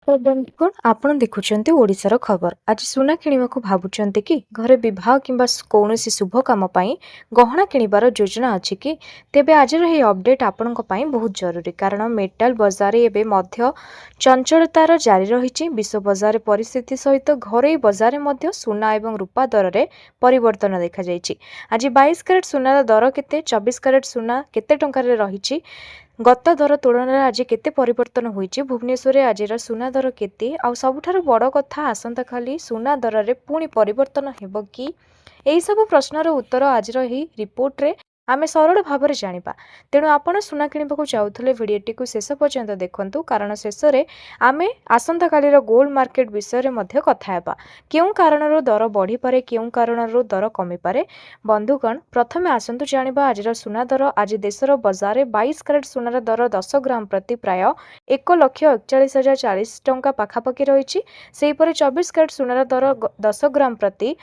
तो बंधुगण आपण देखुचंती ओडिशार खबर। आज सुना किणिबाकू भाबुचंती कि घरे विवाह किंबा कौनसी शुभ काम पई गहना किणिबार योजना अछि कि तेबे आजर हे अपडेट आपणक पई बहुत जरूरी कारण मेटल बाजार एबे मध्य चंचलतार जारी रहिछि। विश्व बाजार परिस्थिति सहित घरे बाजार मध्य सुना एवं रूपा दर रे परिवर्तन देखा जाइछि। आज 22 कैरेट सुनार दर केते 24 कैरेट सुना केते टंका रे रहिछि गत दर तुलन आज केते परिवर्तन होइछि भुवनेश्वर रे आज सुना दर केते आ सबुठारु बड़ कथा आसंता खाली सुना दर रे पुणी परिवर्तन हेबो कि एही सब प्रश्नर उत्तर आज ही रिपोर्ट रे आमे सरल भाव में जानिबा। तेणु आपण सुना किणिबाकू चाहुथले भिडियोटी को शेष पर्यंत देखंतु कारण शेष रे आमे आसंता कालीर गोल्ड मार्केट विषय रे मध्य कथा हेबा। केउ कारणरो दर बढ़ी पारे केउ कारणरो दर कमी पारे। बंधुगण प्रथमे आसंतु जानिबा आजिर सुना दर। आज देशर बाजार रे 22 कैरेट सुनार दर 10 ग्राम प्रति प्राय 1,41,040 टंका पाखापाखि रहिछि। सेहिपरि 24 कैरेट सुनार दर 10 ग्राम प्रति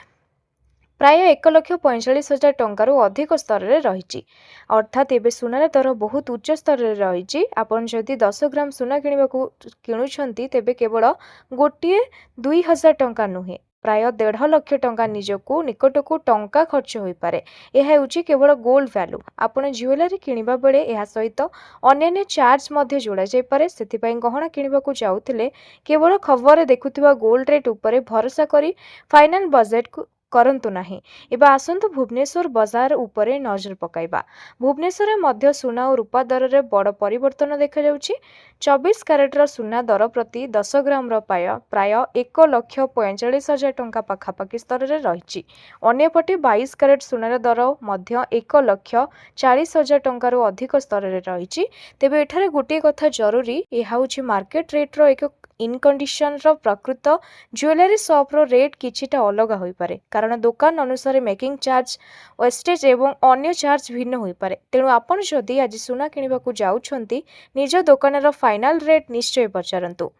प्राय 1,45,000 टंकारु अधिक स्तर रे रहिछि। अर्थात एबे सुनार दर बहुत उच्च स्तर रे रहिछि। आपण जदि 10 ग्राम सुना किणिबाकू किणुछंती तेबे केवल गोटिए 2,000 टंका नुहे प्राय 1.5 लाख टंका निजकू निकटकू टंका खर्च होई पारे। यह हेउछि केवल गोल्ड वैल्यू। आपण ज्वेलरी किणिबा बेले एहा सहित अन्य चार्ज मध्ये जोड़ा जाय पारे। सेथिपई गहना किणिबाकू जाउथिले केवल खबर देखुथिबा गोल्ड रेट उपरे भरोसा करी फाइनल बजेट को करंतु नाही। एबा आसंतु भुवनेश्वर बाजार उपरे नजर पकाइबा। भुवनेश्वर मध्य सुना और रूपा दर रे बड़ परिवर्तन देखा जाउछि। 24 कैरेटर सुना दर प्रति 10 ग्राम प्राय 1,45,000 टंका पाखापाखि स्तर रे रहिछि। अन्यपटे 22 कैरेट सुनार दर मध्य 1,40,000 टंकारु अधिक स्तर रे रहिछि। तेबे एठारे गोटे कथा जरूरी एहा होछि मार्केट रेट रो एक इन कंडीशन रो प्रकृत ज्वेलरी शॉप रो रेट किछिटा अलग होई पारे कारण दुकान अनुसार मेकिंग चार्ज वेस्टेज एवं अन्य चार्ज भिन्न होई पारे। तेणु आपण जदि आज सुना किणिबाकू जाउछंती निज दुकानर फाइनल रेट निश्चय पचारंतु।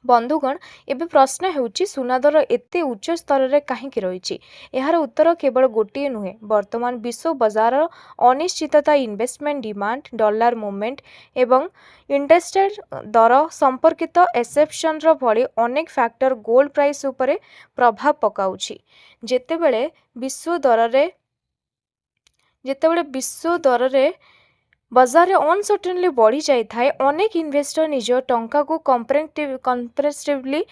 बंधुगण एबे प्रश्न हेउछि सुना दर एते उच्च स्तर रे काहेकि रहिछि। एहार उत्तर केवल गोटिए नुहे। वर्तमान विश्व बाजार अनिश्चितता इन्वेस्टमेंट डिमांड डॉलर मूवमेंट एवं इंटरेस्ट दर संपर्कित एक्सेप्शन रो भली अनेक फैक्टर गोल्ड प्राइस उपरे प्रभाव पकाउछि। जेतेबेले विश्व दर रे बाजार अनसर्टेनली बढ़ी जाए अनेक इन्वेस्टर निज टंका को कंप्रेसिवली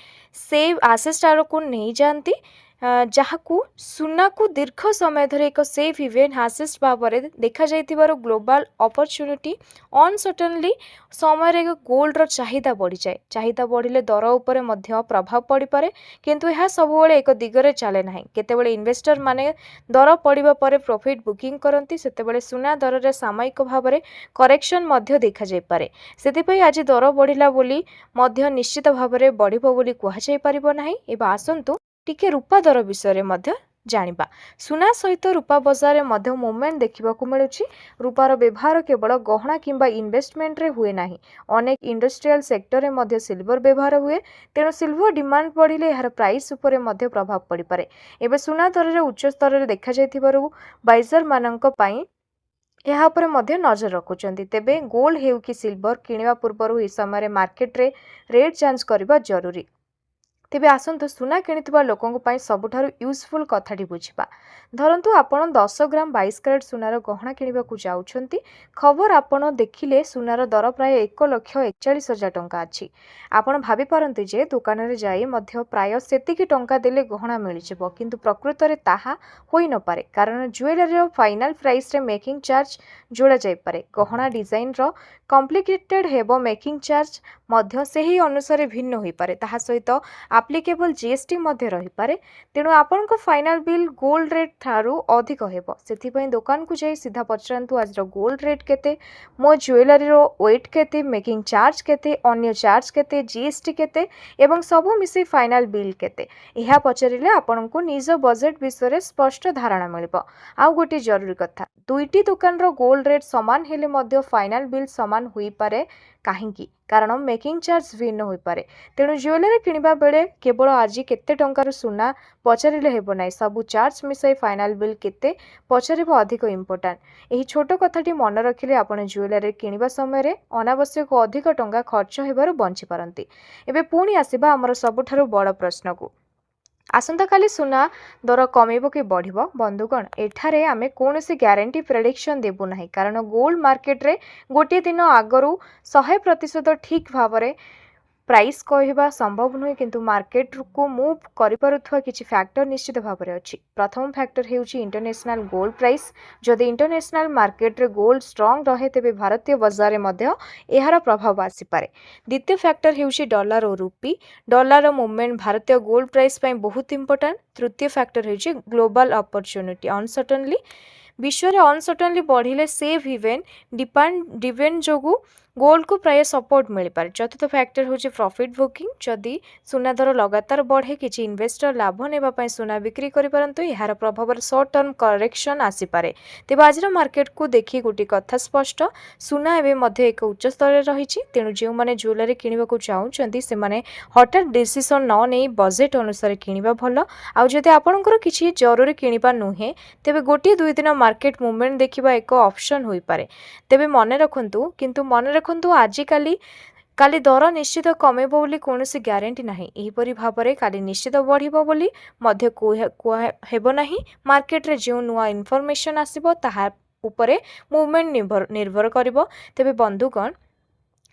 सेव आसेट आड़ को नहीं जाती जहाकू सुना को दीर्घ समय धरे एक सेफ इवेंट हासेट भाव में देखा जाइथिबारो ग्लोबल अपॉर्चुनिटी अनसर्टेनली समय गोल्ड रो चाहिदा बढ़ी जाए। चाहिदा बढ़िले दर उपरे मध्य प्रभाव पड़ी पारे किंतु यह सबुबले एक दिगरे चले नाही। केतेबेले इन्वेस्टर माने दर पड़िबा परे प्रॉफिट बुकिंग करंती सेतेबेले सुना दर रे सामयिक भाव में करेक्शन मध्य देखा जाय पारे। सेतिपई आज दर बढ़िला बोली मध्य निश्चित भाव में बढ़िबो बोली कुहा जाय परिबो नाही। एबा आसंतु टिके रूपा दर विषय मध्य जानिबा। सुना सहित रूपा बाजार मध्य मूवमेंट देखिबाकू मिलुछि। रूपार व्यवहार केवल गहना किंबा इन्वेस्टमेंट रे हुए नाही। अनेक इंडस्ट्रियल सेक्टर रे मध्य सिल्वर व्यवहार हुए। तेणु सिल्वर डिमांड बढ़िले यार प्राइस उपरे मध्य प्रभाव पड़ी पारे। एबे सुना दर रे उच्च स्तर रे देखा जायथिबारु बाइजर मानक पई यहाँ पर मध्य नजर रखुचंती। तेबे गोल्ड हेउ कि सिल्वर किनिबा पूर्वरु ए समय मार्केट रे रेट जांच करबा जरूरी। तेबे आसंतु सुना किणिथिबा लोकंक पई सबुठारु यूजफुल कथाटी बुझिबा। धरंतु आपण 10 ग्राम 22 कैरेट सुनार गहना किनिबाकू जाउछंती। खबर आपण देखिले सुनार दर प्राय 1,41,000 टंका अछि। आपण भाबी पारंती जे दुकान रे जाई मध्य प्राय सेतिकी टंका देले गहना मिलि जिवो किंतु प्रकृत रे ताहा होई न पारे कारण ज्वेलरी रो फाइनल प्राइस रे मेकिंग चार्ज जोड़ा जाय पारे। गहना डिजाइन रो कॉम्प्लिकेटेड हेबो मेकिंग चार्ज मध्य सेही अनुसार भिन्न होई पारे। ताहा सहित एप्लीकेबल जीएसटी मध्य रही पारे। तेणु आपण को final bill gold rate Tharu अधिक हेबो। सेथिपई दुकान को जाई सीधा पचरंतु आज गोल्ड रेट केते मो ज्वेलरी रो वेट केते मेकिंग चार्ज केते अन्य चार्ज केते जीएसटी केते एवं सबु मिसी फाइनल बिल केते एहा पचरिले आपण को निज बजेट विषय स्पष्ट धारणा मिलिबो। आ गोटे जरूरी कथा दुईटी दुकान रो गोल्ड रेट समान हेले मध्य फाइनल बिल समान हुई पारे काहेकि कारण मेकिंग चार्ज भिन्न हो पारे। तेणु ज्वेलरी किणवा बेले केवल आज केते टंकार सुना पचारे हेब ना, सबू चार्ज मिसाई फाइनाल बिल केते पचार अधिक इम्पोर्टाट। यही छोट कथाटी मन रखिले आपण ज्वेलरी किणवा समय अनावश्यक अधिक टंका खर्च हेबारु बंची पारंती। एबे पुणी आसिबा हमर सबुठारु बड़ प्रश्न को, आसंता काली सुना दर कमेब कि बढ़िबो? बंधुगण, एठारे आमे कोनोसी ग्यारंटी प्रेडिक्शन देबु नाही, कारण गोल्ड मार्केट रे गोटे दिन आगरु 100% ठीक भावरे प्राइस कहवा संभव नुहे, किंतु मार्केट को मूव करि पारुथवा किछि फैक्टर निश्चित भाव में अच्छी। प्रथम फैक्टर हेउछि इंटरनेशनल गोल्ड प्राइस। जदि इंटरनेशनल मार्केट रे गोल्ड स्ट्रांग रहे तेबे भारतीय बाजार में मध्य एहार प्रभाव आसी पारे। द्वितीय फैक्टर हेउछि डॉलर और रुपी। डॉलर मूवमेंट भारतीय गोल्ड प्राइस पई बहुत इंपोर्टेंट। तृतीय फैक्टर हेउछि ग्लोबल अपॉर्चुनिटी। अनसर्टेनली विश्व रे अनसर्टेनली बढ़िले सेफ इवेंट डिपेंड जोगु गोल्ड को प्राय सपोर्ट मिल पारे। चतुर्थ फैक्टर होची प्रॉफिट बुकिंग। जदि सुना दर लगातार बढ़े किछि इन्वेस्टर लाभ नेबा पई सुना बिक्री करि परंतु यार प्रभाव शॉर्ट टर्म करेक्शन आसी पारे। तेबे आज मार्केट को देखि गोटी कथा स्पष्ट, सुना एबे मध्य एक उच्च स्तर रहिछि। तेणु जो माने ज्वेलरी किनिबा को चाहुचंती से माने हठात डिसीजन न नै बजेट अनुसार किनिबा भलो। आ जदि आपनकर किछि जरूरी किनिबा नुहे तेबे गोटी दुई दिन मार्केट मूवमेंट देखिबा एक ऑप्शन होई पारे। तेबे मने रखंतु आजिकाली काली दर निश्चित कमेबो बोली कोनोसी ग्यारंटी नाही। एहीपरि भाबरे काली निश्चित बढ़िबो बोली मध्य हेबो नाही। मार्केट रे जो नुआ इन्फॉर्मेशन आसीबो ताहा उपरे मूवमेंट निर्भर करिबो। तेबे बंधुगण,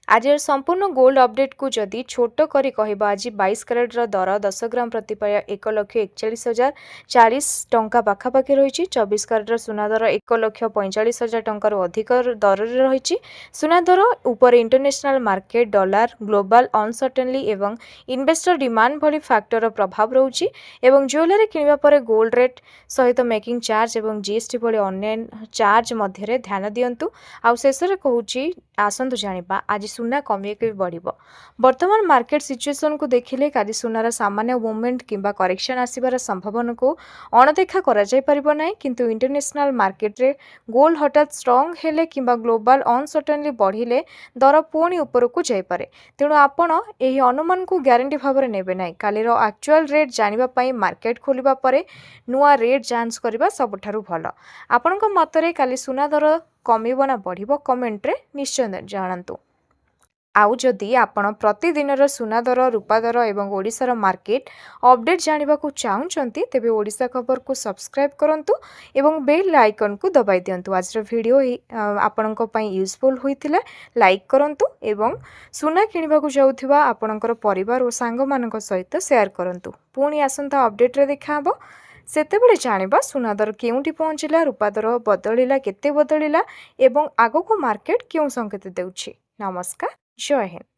आज संपूर्ण गोल्ड अपडेट को जदि छोट करी कहबा, आज 22 कैरेट दर 10 ग्राम प्रति पाया 1,41,040 टंका पाखापाखि रही। 24 कैरेट सुना दर 1,45,000 टंकार अधिक दर रही। सुना दर उपर इंटरनेशनल मार्केट, डॉलर, ग्लोबल अनसर्टेनली एवं इन्वेस्टर डिमांड भली फैक्टर प्रभाव रोची। एवं ज्वेलरी किनिबा परे गोल्ड रेट सहित मेकिंग चार्ज एवं जीएसटी भली ऑनलाइन चार्ज मध्य ध्यान दियंतु। आ शेषरे कहूची आसंतु जानिबा आज सुना कमे कि बढ़िबो। वर्तमान मार्केट सिचुएशन को देखिले काली सुनार सामान्य मूवमेंट किंबा करेक्शन आसीबार संभावना को अणदेखा करा जाय परिबो नाही, किंतु इंटरनेशनल मार्केट रे गोल्ड हठात स्ट्रांग हेले किंबा ग्लोबल अनसर्टेनली बढ़िले दर पुणी ऊपर को जाय पारे। तेणु आपण एही अनुमान को ग्यारंटी भाव नेबे नाही। काली रो एक्चुअल रेट जानिबा पई मार्केट खोलिबा परे नुआ रेट जांच करबा सबठारु भलो। आपनक मतरे काली सुना दर कमिबो ना बढ़िबो? कमेंट रे निश्चय जानंतु। आउ जदि आपण प्रतिदिन सुना दर, रूपा दर एवं ओडिशार मार्केट अपडेट जानिबा को चाहुचंती तेबे ओडिशा खबर को सब्सक्राइब करंतु एवं बेल आइकन को दबाई दियंतु। आज वीडियो आपणक पई यूजफुल होइथिला, लाइक करंतु एवं सुना किनिबा को जाउथिबा आपणकर परिवार और सांग मानक सहित शेयर करंतु। पुणी आसंता अपडेट रे देखाबो। सेतेबेले जानिबा सुना दर केउंटी पहुंचिला, रूपा दर बदलिला केते बदलिला एवं आगो को मार्केट केउ संकेत देउछि। नमस्कार, जय हिंद।